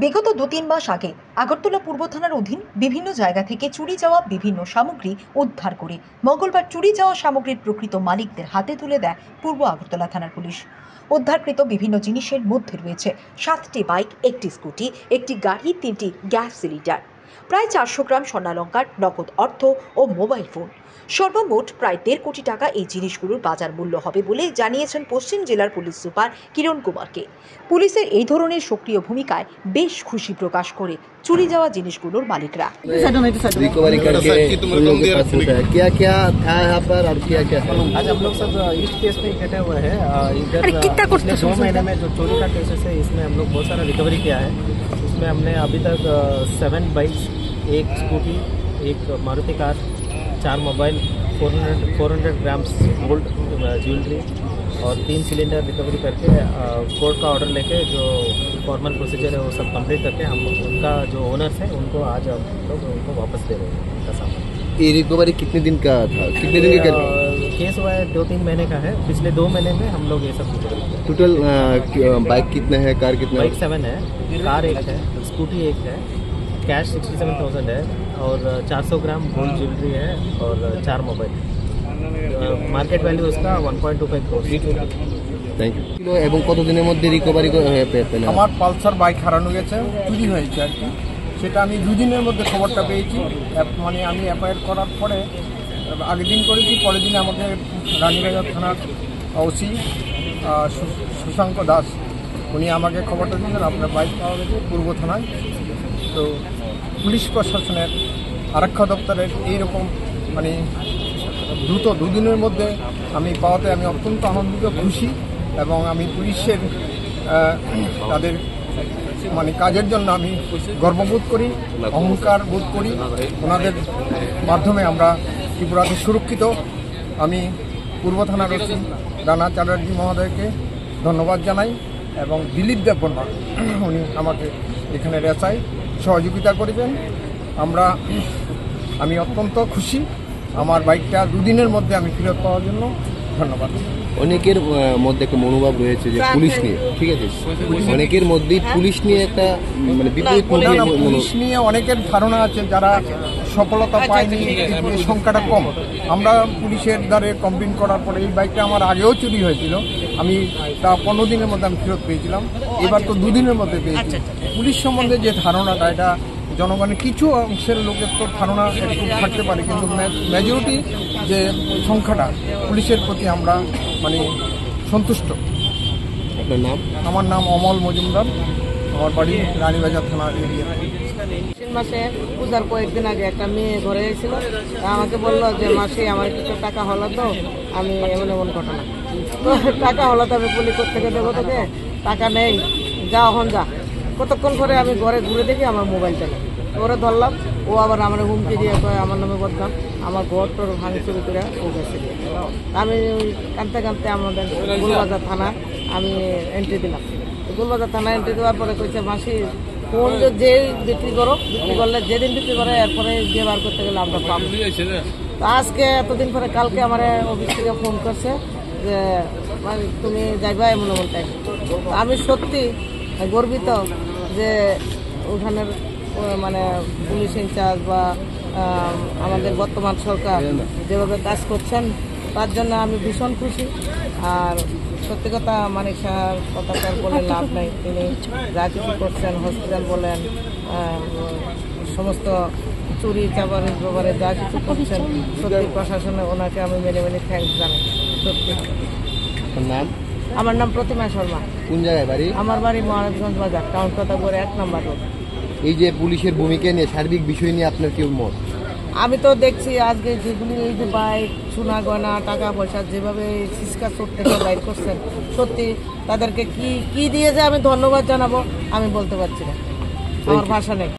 বিগত 2-3 মাস আগে আগরতলা পূর্ব থানার অধীন বিভিন্ন জায়গা থেকে চুরি যাওয়া বিভিন্ন সামগ্রী উদ্ধার করে মঙ্গলবার চুরি যাওয়া সামগ্রীর প্রকৃত মালিকদের হাতে তুলে দেয় পূর্ব আগরতলা থানার পুলিশ। উদ্ধারকৃত বিভিন্ন জিনিসের মধ্যে রয়েছে 7টি বাইক, 1টি স্কুটি, 1টি গাড়ি, 3টি গ্যাস সিলিন্ডার, প্রায় 400 গ্রাম স্বর্ণালঙ্কার, নগদ অর্থ ও মোবাইল ফোন। সর্বমোট প্রায় 1.5 কোটি টাকা এই জিনিসগুলোর বাজার মূল্য হবে বলে জানিয়েছেন পশ্চিম জেলার পুলিশ সুপার কিরণ কুমারকে। পুলিশের এই ধরনের সক্রিয় ভূমিকায় বেশ খুশি প্রকাশ করে চুরি যাওয়া জিনিসগুলোর মালিকরা। रिकवरी करके उन लोगों के पास होता है क्या क्या था यहाँ पर और क्या क्या है? आज हम लोग सब इस केस में इकट्ठे हुए हैं। इधर पिछले 2 महीने में जो चोरी का केसेस है इसमें हम लोग बहुत सारा रिकवरी किया है। इसमें हमने अभी तक 7 bikes, 1 scooty, 1 Maruti car, 4 mobile, 400 grams gold jewellery और 3 सिलेंडर रिकवरी करके कोर्ट का ऑर्डर लेके जो फॉर्मल प्रोसीजर है वो सब कंप्लीट करके हम उनका जो ओनर्स है उनको आज हम लोग उनको वापस दे रहे हैं उनका सामान। ये रिकवरी कितने दिन का था? कितने दिन का केस हुआ है? 2-3 महीने का है। पिछले 2 महीने में हम लोग ये सब रिकवरी किया। टोटल बाइक कितने हैं, कार कितने? बाइक 7 है, कार 1 है, स्कूटी 1 है, कैश 67,000 है और 400 ग्राम गोल्ड ज्वेलरी है और 4 मोबाइल। मार्केट वैल्यू उसका 1.25 करोड़। Thank you. এবং কতদিনের মধ্যে রিকভারি পেলেন? আমার পালসার বাইক হারানো গেছে, চুরি হয়েছে আর কি, সেটা আমি 2 দিনের মধ্যে খবরটা পেয়েছি। মানে আমি এফআইআর করার পরে আগের দিন করেছি, পরের দিন আমাকে রানীবাজার থানার ওসি সুশাঙ্ক দাস উনি আমাকে খবরটা দিয়েছেন আপনার বাইক পাওয়া গেছে পূর্ব থানায়। তো পুলিশ প্রশাসনের আরক্ষা দপ্তরের এইরকম মানে দ্রুত 2 দিনের মধ্যে আমি পাওয়াতে আমি অত্যন্ত আনন্দিত, খুশি এবং আমি পুলিশের তাদের মানে কাজের জন্য আমি গর্ববোধ করি, অহংকার বোধ করি। ওনাদের মাধ্যমে আমরা ত্রিপুরাতে সুরক্ষিত। আমি পূর্ব থানার ওসি রানা চ্যাটার্জি মহোদয়কে ধন্যবাদ জানাই এবং দিলীপ দেববর্মা উনি আমাকে এখানে রেসায় সহযোগিতা করেছেন। আমি অত্যন্ত খুশি আমার বাইকটা 2 দিনের মধ্যে আমি ফেরত পাওয়ার জন্য। ধন্যবাদ। অনেকের মধ্যে একটা মনোভাব রয়েছে যে পুলিশ নিয়ে, ঠিক আছে, অনেকের মধ্যেই পুলিশ নিয়ে একটা মানে বিপরীত পুলিশ নিয়ে অনেকের ধারণা আছে, যারা সফলতা পায়নি, সংখ্যাটা কম। আমরা পুলিশের দ্বারে কমপ্লেন করার পরে এই বাইকটা আমার আগেও চুরি হয়েছিল, আমি তা 15 দিনের মধ্যে আমি ফেরত পেয়েছিলাম, এবার তো 2 দিনের মধ্যে পেয়েছি। পুলিশ সম্বন্ধে যে ধারণাটা, এটা জনগণের কিছু অংশের লোকের তো ধারণা একটু থাকতে পারে, কিন্তু মেজরিটি যে সংখ্যাটা পুলিশের প্রতি আমরা মানে সন্তুষ্ট। আপনার নাম? আমার নাম অমল মজুমদার, আমার বাড়ি রানীবাজার থানার এরিয়া। মাসে পূজার কয়েকদিন আগে একটা মেয়ে ঘরে এসেছিল, আমাকে বললো যে মাসি আমার কিছু টাকা হলো, তো আমি এমন ঘটনা তো টাকা হলো, তো আমি বলি কোথেকে দেবো তোকে, টাকা নেই, যা এখন যা। কতক্ষণ পরে আমি ঘরে ঘুরে দেখি আমার মোবাইল চালে, ওরে ধরলাম, ও আবার আমার হুমকি দিয়ে আমার নামে বদনাম, আমার ঘর তোর ভাঙি চুরি করে ও গেছে। আমি কাঁদতে কাঁদতে আমাদের গুলবাজার থানা আমি এন্ট্রি দিলাম। গুলবাজার থানা এন্ট্রি দেওয়ার পরে কইছে মাসি ফোন যে বিক্রি করো, বিক্রি করলে যেদিন বিক্রি করে এরপরে যে বার করতে গেলে আমরা পাবো। তো আজকে এতদিন পরে কালকে আমার অফিস থেকে ফোন করছে যে তুমি যাইবা এমন টাইম। আমি সত্যি গর্বিত যে ওখানের মানে পুলিশ ইনচার্জ বা আমাদের বর্তমান সরকার যেভাবে কাজ করছেন তার জন্য আমি ভীষণ খুশি। আর সত্যি কথা মানিক সাহার কথা তার বলে লাভ নেই, তিনি যা কিছু করছেন, হসপিটাল বলেন, সমস্ত চুরি চাবারের ব্যাপারে যা কিছু করছেন, সত্যি প্রশাসনে ওনাকে আমি মেনে মেনে থ্যাঙ্কস জানাই। সত্যি। নাম? আমার নাম প্রতিমা শর্মা। কোন জায়গায় বাড়ি? আমার বাড়ি মহারাজগঞ্জ বাজার, টাউন কথাগড় 1 নম্বর রোড। এই যে পুলিশের ভূমিকা নিয়ে, সার্বিক বিষয় নিয়ে আপনার কি মত? আমি তো দেখছি আজকে যেগুলি এই যে বাইক সোনা গয়না টাকা পয়সা যেভাবে সিসকা চোট থেকে বাইর করছেন, সত্যি তাদেরকে কি কি দিয়ে যে আমি ধন্যবাদ জানাবো আমি বলতে পারছি না, আমার ভাষা নেই।